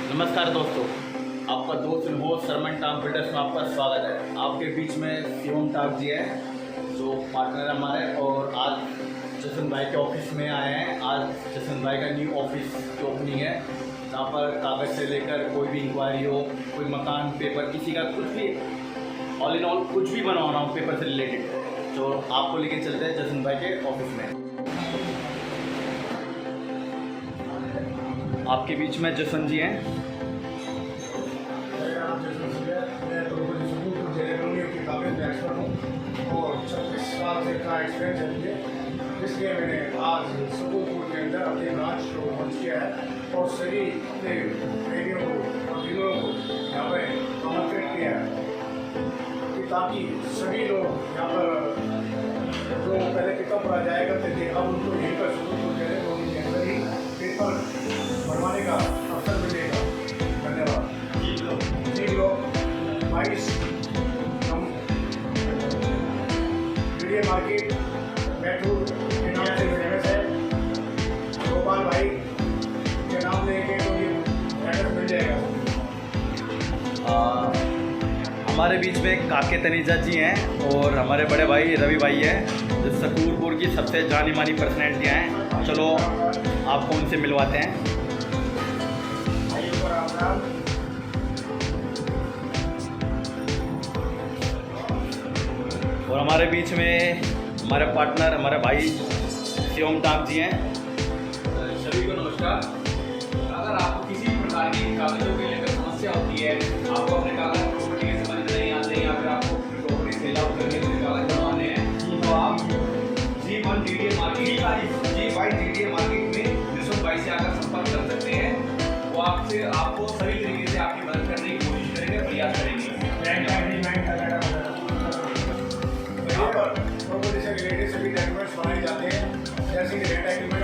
नमस्कार दोस्तों, आपका दोस्त वो सरमन टाम बिल्डर्स में आपका स्वागत है। आपके बीच में शिवम टाक जी है जो पार्टनर हमारे, और आज जशन भाई के ऑफिस में आए हैं। आज जशन भाई का न्यू ऑफिस की ओपनिंग है, जहाँ पर कागज़ से लेकर कोई भी इंक्वायरी हो, कोई मकान पेपर किसी का कुछ भी, ऑल इन ऑल कुछ भी बनवाना हो पेपर से रिलेटेड, तो आपको लेके चलते हैं जशन भाई के ऑफिस में। आपके बीच में जशन जी हैं। और 36 साल से का एक्सपीरियंस है मुझे, इसलिए मैंने आज शकुर पुर के अंदर अपनी ब्रांच को लॉन्च किया है और सभी अपने रेडियो को और डीलरों को यहाँ पर आमंत्रित किया है कि ताकि सभी लोग यहाँ पर जो पहले पिकअप पर जाया करते थे, अब उनको यहीं पर शकुर पुर के तो उनके अंदर ही पेपर बनवाने का अवसर मिलेगा। धन्यवाद। जी लोग 22 मार्केट मेट्रो के नाम से फेमस है। गोपाल भाई के नाम लेके तो ये एड्रेस मिल जाएगा। हमारे बीच में काके तनीजा जी हैं और हमारे बड़े भाई रवि भाई हैं, जो शकूरपुर की सबसे जानी मानी पर्सनैलिटियाँ हैं। चलो आपको उनसे मिलवाते हैं। और हमारे बीच में हमारे पार्टनर हमारे भाई शिवम टाक जी हैं। सभी को नमस्कार। अगर आपको किसी भी प्रकार की कागजों के लेकर समस्या होती है, आपको अपने कागज प्रॉपर्टी के समझ नहीं आते या फिर आपको प्रॉपर्टी सेल आउट करके अपने कागज बनवाने हैं, तो आप G1 DDA मार्केट में जशन भाई से आकर संपर्क कर सकते हैं। वो आपको सभी तरीके से आपकी मदद करने की कोशिश करेंगे, प्रयास करेंगे। यहाँ पर प्रॉपर्टी से रिलेटेड सभी डॉक्यूमेंट्स बनाए जाते हैं, जैसे कि रेंट एग्रीमेंट